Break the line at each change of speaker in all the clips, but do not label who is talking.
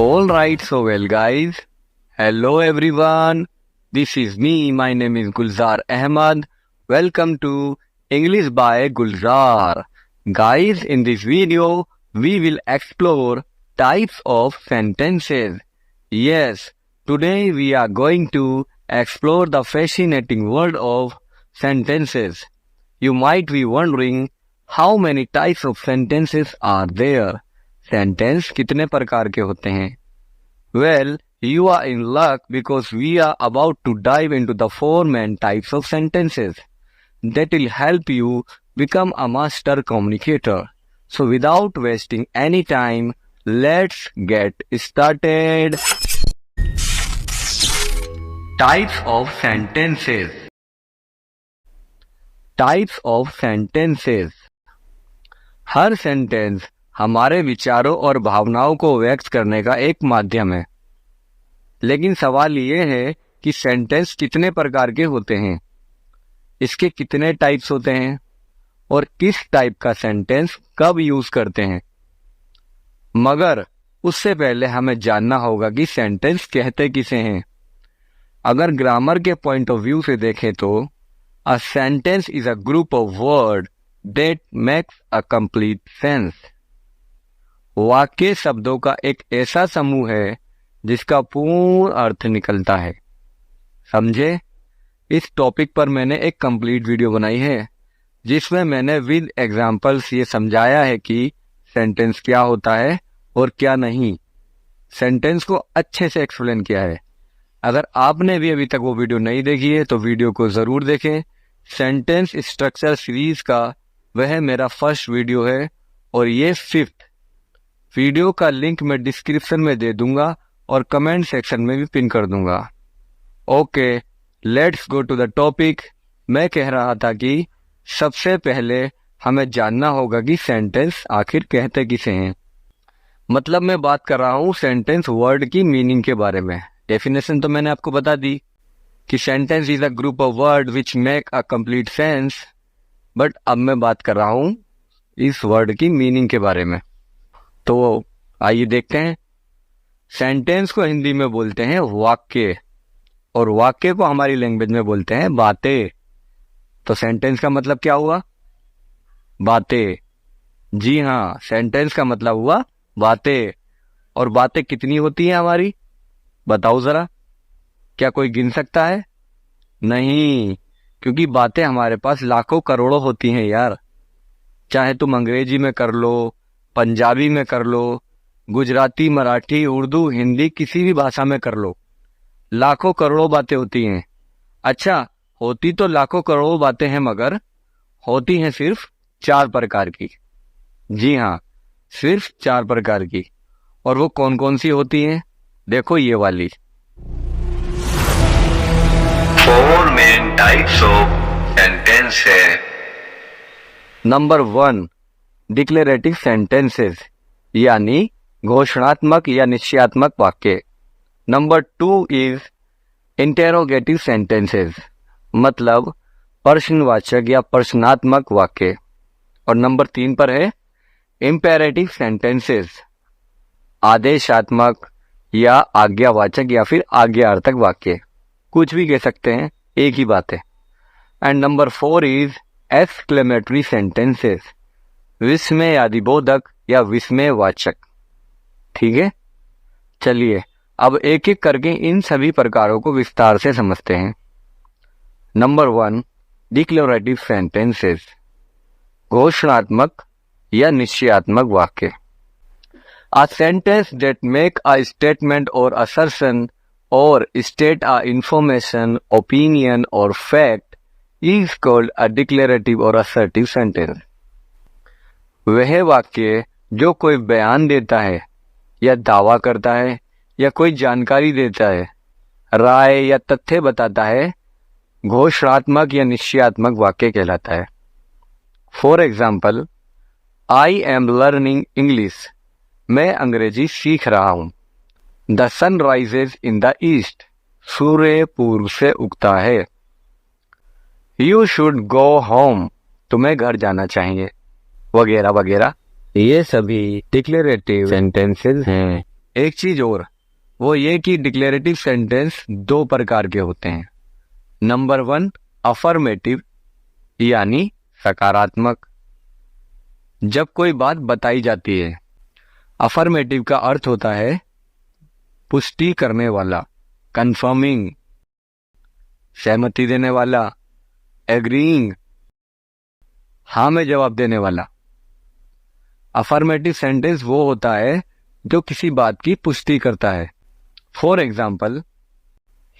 All right, so well, guys. Hello, everyone. This is me. My name is Gulzar Ahmad. Welcome to English by Gulzar. Guys, in this video, we will explore types of sentences. Yes, today we are going to explore the fascinating world of sentences. You might be wondering how many types of sentences are there. Sentence कितने प्रकार के होते हैं? Well, you are in luck because we are about to dive into the four main types of sentences that will help you become a master communicator. So without wasting any time, let's get started. Types of sentences. Types of sentences. Her sentence हमारे विचारों और भावनाओं को व्यक्त करने का एक माध्यम है, लेकिन सवाल ये है कि सेंटेंस कितने प्रकार के होते हैं, इसके कितने टाइप्स होते हैं और किस टाइप का सेंटेंस कब यूज करते हैं। मगर उससे पहले हमें जानना होगा कि सेंटेंस कहते किसे हैं। अगर ग्रामर के पॉइंट ऑफ व्यू से देखें तो a sentence is a group of word that makes a complete sense. वाक्य शब्दों का एक ऐसा समूह है जिसका पूर्ण अर्थ निकलता है। समझे? इस टॉपिक पर मैंने एक कंप्लीट वीडियो बनाई है जिसमें मैंने विद एग्जांपल्स ये समझाया है कि सेंटेंस क्या होता है और क्या नहीं। सेंटेंस को अच्छे से एक्सप्लेन किया है। अगर आपने भी अभी तक वो वीडियो नहीं देखी है तो वीडियो को जरूर देखें। सेंटेंस स्ट्रक्चर सीरीज का वह मेरा फर्स्ट वीडियो है और ये 5th वीडियो का लिंक मैं डिस्क्रिप्शन में दे दूंगा और कमेंट सेक्शन में भी पिन कर दूंगा। Okay, let's go to the topic. मैं कह रहा था कि सबसे पहले हमें जानना होगा कि सेंटेंस आखिर कहते किसे हैं। मतलब मैं बात कर रहा हूँ सेंटेंस वर्ड की मीनिंग के बारे में। डेफिनेशन तो मैंने आपको बता दी कि sentence is a group of word which make a complete sense, but अब मैं बात कर रहा हूँ इस वर्ड की मीनिंग के बारे में। तो आइए देखते हैं। सेंटेंस को हिंदी में बोलते हैं वाक्य और वाक्य को हमारी लैंग्वेज में बोलते हैं बातें। तो सेंटेंस का मतलब क्या हुआ? बातें। जी हाँ, सेंटेंस का मतलब हुआ बातें। और बातें कितनी होती हैं हमारी? बताओ जरा, क्या कोई गिन सकता है? नहीं, क्योंकि बातें हमारे पास लाखों करोड़ों होती हैं यार। चाहे तुम अंग्रेजी में कर लो, पंजाबी में कर लो, गुजराती, मराठी, उर्दू, हिंदी, किसी भी भाषा में कर लो, लाखों करोड़ों बातें होती हैं। अच्छा, होती तो लाखों करोड़ों बातें हैं मगर होती हैं सिर्फ 4 प्रकार की। जी हाँ, सिर्फ 4 प्रकार की। और वो कौन कौन सी होती हैं? देखो ये वाली। 4 मेन टाइप्स ऑफ सेंटेंस है। नंबर 1, डिक्लेरेटिव सेंटेंसेस यानी घोषणात्मक या निश्चयात्मक वाक्य। नंबर 2 इज इंटेरोगेटिव सेंटेंसेस मतलब प्रश्नवाचक या प्रश्नात्मक वाक्य। और नंबर 3 पर है इंपेरेटिव सेंटेंसेस आदेशात्मक या आज्ञावाचक या फिर आज्ञार्थक वाक्य। कुछ भी कह सकते हैं, एक ही बात है। And number 4 is exclamatory sentences विस्मयादिबोधक या विस्मयवाचक। ठीक है, चलिए अब एक एक करके इन सभी प्रकारों को विस्तार से समझते हैं। नंबर 1, डिक्लेरेटिव सेंटेंसेस घोषणात्मक या निश्चयात्मक वाक्य। A sentence that make a statement or assertion or state a information, opinion or fact is called a declarative or assertive sentence. वह वाक्य जो कोई बयान देता है या दावा करता है या कोई जानकारी देता है, राय या तथ्य बताता है, घोषणात्मक या निश्चयात्मक वाक्य कहलाता है। For example, I am learning English, मैं अंग्रेजी सीख रहा हूं। The sun rises in the east, सूर्य पूर्व से उगता है। यू शुड गो होम, तुम्हें घर जाना चाहिए, वगैरह वगैरह। ये सभी डिक्लेरेटिव सेंटेंसेस हैं। एक चीज और, वो ये कि डिक्लेरेटिव सेंटेंस दो प्रकार के होते हैं। नंबर 1 अफर्मेटिव यानी सकारात्मक, जब कोई बात बताई जाती है। अफर्मेटिव का अर्थ होता है पुष्टि करने वाला, कंफर्मिंग, सहमति देने वाला, एग्रीइंग, हाँ में जवाब देने वाला। अफर्मेटिव सेंटेंस वो होता है जो किसी बात की पुष्टि करता है। For example,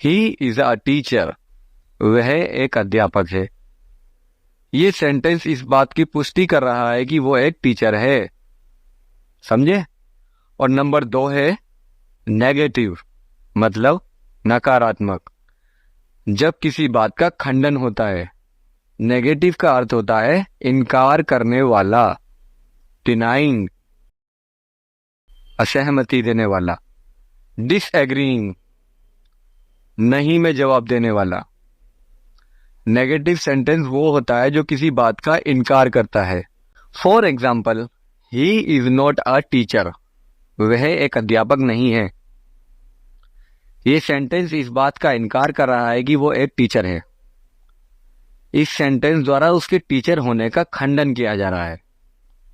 he is a teacher, वह एक अध्यापक है। ये सेंटेंस इस बात की पुष्टि कर रहा है कि वो एक टीचर है, समझे। और नंबर 2 है नेगेटिव, मतलब नकारात्मक, जब किसी बात का खंडन होता है। नेगेटिव का अर्थ होता है इनकार करने वाला, डिनाइंग, असहमति देने वाला, डिसएग्रीइंग, नहीं में जवाब देने वाला। नेगेटिव सेंटेंस वो होता है जो किसी बात का इनकार करता है। For example, he is not a teacher, वह एक अध्यापक नहीं है। ये सेंटेंस इस बात का इनकार कर रहा है कि वो एक टीचर है। इस सेंटेंस द्वारा उसके टीचर होने का खंडन किया जा रहा है।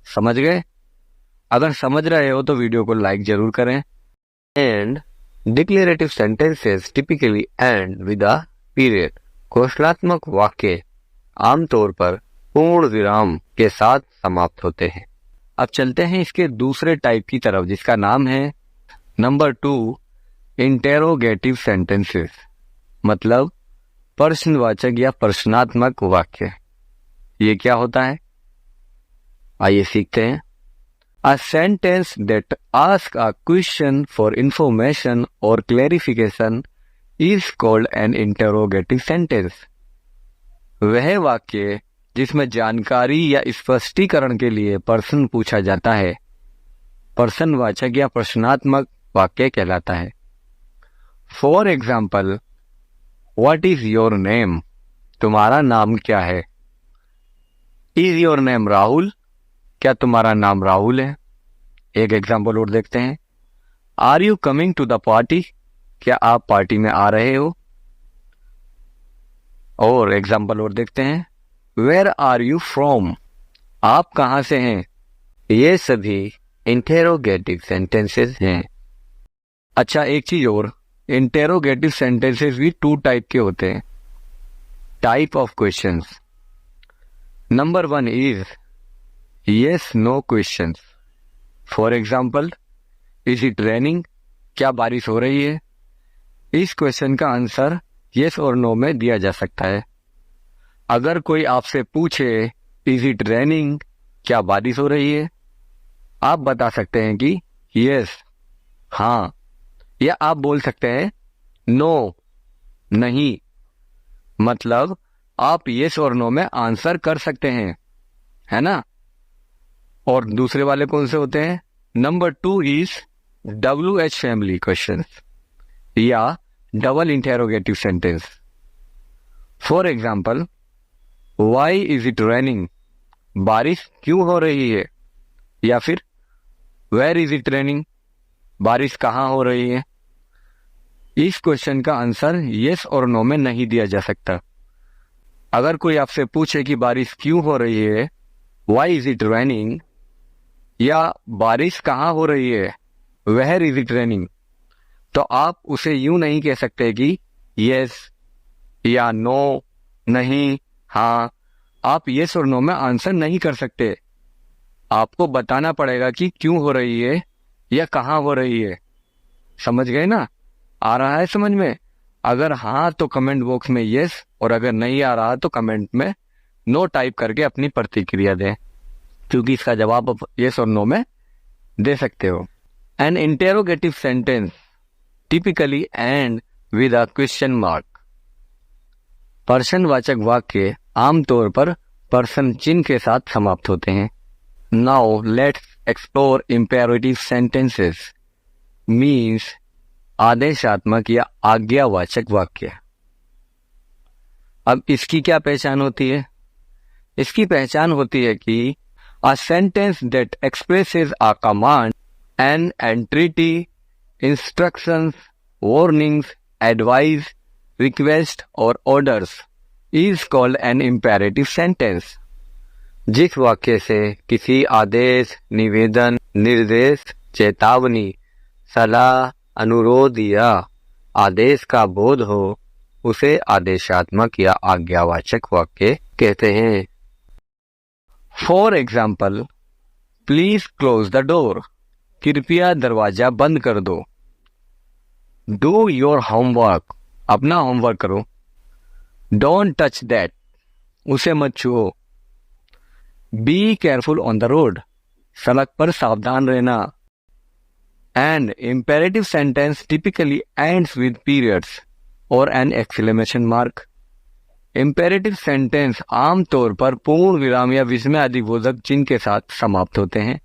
समझ गए? अगर समझ रहे हो तो वीडियो को लाइक जरूर करें। And declarative sentences typically end with a period. घोषणात्मक वाक्य आमतौर पर पूर्ण विराम के साथ समाप्त होते हैं। अब चलते हैं इसके दूसरे टाइप की तरफ, जिसका नाम है नंबर 2 इंटेरोगेटिव सेंटेंसेस, मतलब प्रश्नवाचक या प्रश्नात्मक वाक्य। ये क्या होता है, आइए सीखते हैं। A sentence that asks a question for information or clarification is called an interrogative sentence. वह वाक्य जिसमें जानकारी या स्पष्टीकरण के लिए प्रश्न पूछा जाता है, प्रश्नवाचक या प्रश्नात्मक वाक्य कहलाता है। For example, what is your name, तुम्हारा नाम क्या है। इज योर नेम राहुल, क्या तुम्हारा नाम राहुल है। एक एग्जाम्पल और देखते हैं। Are you coming to the party, क्या आप पार्टी में आ रहे हो। और एग्जाम्पल और देखते हैं। वेयर आर यू फ्रॉम, आप कहां से हैं। ये सभी इंटेरोगेटिव सेंटेंसेस हैं। अच्छा, एक चीज और, इंटेरोगेटिव सेंटेंसेस भी 2 टाइप के होते हैं। Type of questions. Number 1 is yes no questions. For example, is it raining, क्या बारिश हो रही है। इस क्वेश्चन का आंसर yes और no में दिया जा सकता है। अगर कोई आपसे पूछे इज इट रेनिंग, क्या बारिश हो रही है, आप बता सकते हैं कि yes, हाँ, या आप बोल सकते हैं no, नहीं। मतलब आप yes और no में आंसर कर सकते हैं, है ना। और दूसरे वाले कौन से होते हैं। Number 2 is WH family question या double interrogative sentence. For example, why is it raining, बारिश क्यों हो रही है। या फिर वेयर इज इट रेनिंग, बारिश कहाँ हो रही है। इस क्वेश्चन का आंसर यस और नो में नहीं दिया जा सकता। अगर कोई आपसे पूछे कि बारिश क्यों हो रही है, वाई इज इट रेनिंग, या बारिश कहाँ हो रही है, वेयर इज इट रेनिंग, तो आप उसे यूं नहीं कह सकते कि यस या नो, नहीं, हाँ। आप यस और नो में आंसर नहीं कर सकते। आपको बताना पड़ेगा कि क्यों हो रही है या कहाँ हो रही है। समझ गए ना? आ रहा है समझ में? अगर हाँ तो कमेंट बॉक्स में यस, और अगर नहीं आ रहा तो कमेंट में नो टाइप करके अपनी प्रतिक्रिया दें, क्योंकि इसका जवाब आप यस और नो में दे सकते हो। N interrogative sentence typically end with a question mark. प्रश्नवाचक वाक्य आमतौर पर प्रश्न चिन्ह के साथ समाप्त होते हैं। Now let's explore imperative sentences, means आदेशात्मक या आज्ञावाचक वाक्य। अब इसकी क्या पहचान होती है? इसकी पहचान होती है कि a sentence that expresses a command, an entreaty instructions, warnings, advice, request और orders is called an imperative sentence. जिस वाक्य से किसी आदेश, निवेदन, निर्देश, चेतावनी, सलाह, अनुरोध या आदेश का बोध हो उसे आदेशात्मक या आज्ञावाचक वाक्य कहते हैं. For example, please close the door. कृपया दरवाजा बंद कर दो. Do your homework. अपना होमवर्क करो. Don't touch that. उसे मत छुओ. Be careful on the road. सड़क पर सावधान रहना. And imperative sentence typically ends with periods और an exclamation mark. Imperative sentence आमतौर पर पूर्ण विराम या विस्मयादिबोधक चिन्ह के साथ समाप्त होते हैं.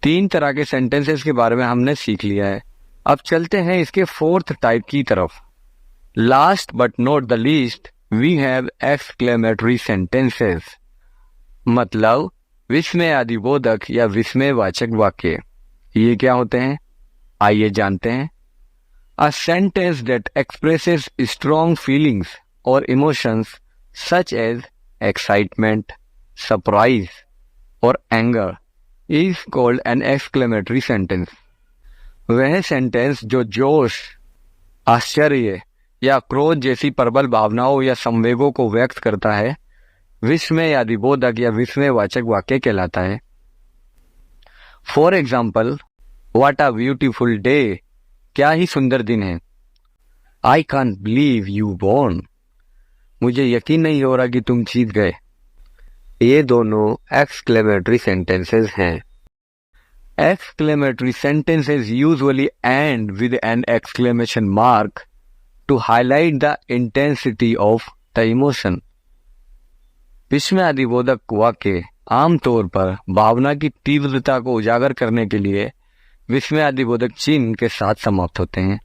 3 तरह के सेंटेंसेस के बारे में हमने सीख लिया है. अब चलते हैं इसके 4th टाइप की तरफ. Last but not the least we have exclamatory sentences. मतलब विस्मयादिबोधक या विस्मयवाचक वाक्य. ये क्या होते हैं, आइए जानते हैं. A sentence that expresses strong feelings or emotions such as excitement, surprise, or anger is called an exclamatory sentence. वह सेंटेंस जो जोश, आश्चर्य या क्रोध जैसी प्रबल भावनाओं या संवेगों को व्यक्त करता है विस्मयादिबोधक या विस्मयवाचक वाक्य कहलाता है. For example, what a beautiful day. क्या ही सुंदर दिन है. I can't believe you won. मुझे यकीन नहीं हो रहा कि तुम जीत गए. ये दोनों एक्सक्लेमेटरी सेंटेंसेस हैं. Exclamatory sentences usually end with an exclamation mark to highlight the intensity of the emotion. विस्मयादिबोधक वाक्य आमतौर पर भावना की तीव्रता को उजागर करने के लिए विस्मयादिबोधक चिन्ह के साथ समाप्त होते हैं.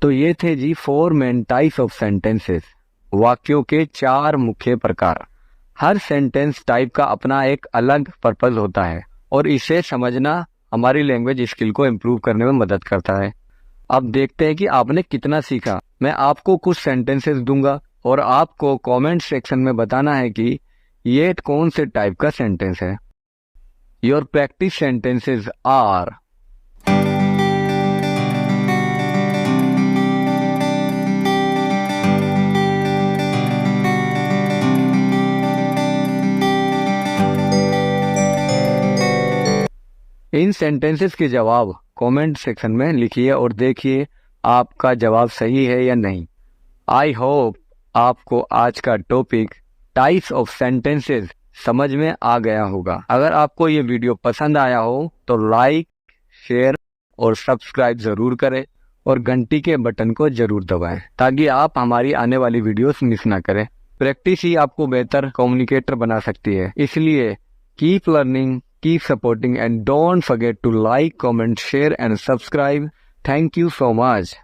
तो ये थे जी 4 मेन टाइप्स ऑफ सेंटेंसेस. वाक्यों के 4 मुख्य प्रकार. हर सेंटेंस टाइप का अपना एक अलग पर्पस होता है और इसे समझना हमारी लैंग्वेज स्किल को इम्प्रूव करने में मदद करता है. अब देखते हैं कि आपने कितना सीखा. मैं आपको कुछ सेंटेंसेस दूंगा और आपको कमेंट सेक्शन में बताना है कि ये कौन से टाइप का सेंटेंस है. Your practice sentences are in sentences के जवाब कमेंट सेक्शन में लिखिए और देखिए आपका जवाब सही है या नहीं. आई होप आपको आज का टॉपिक टाइप्स ऑफ सेंटेंसेस समझ में आ गया होगा. अगर आपको ये वीडियो पसंद आया हो तो लाइक, शेयर और सब्सक्राइब जरूर करें और घंटी के बटन को जरूर दबाएं ताकि आप हमारी आने वाली वीडियोस मिस ना करें. प्रैक्टिस ही आपको बेहतर कम्युनिकेटर बना सकती है. इसलिए keep learning, keep supporting and don't forget to like, comment, share and subscribe. Thank you so much.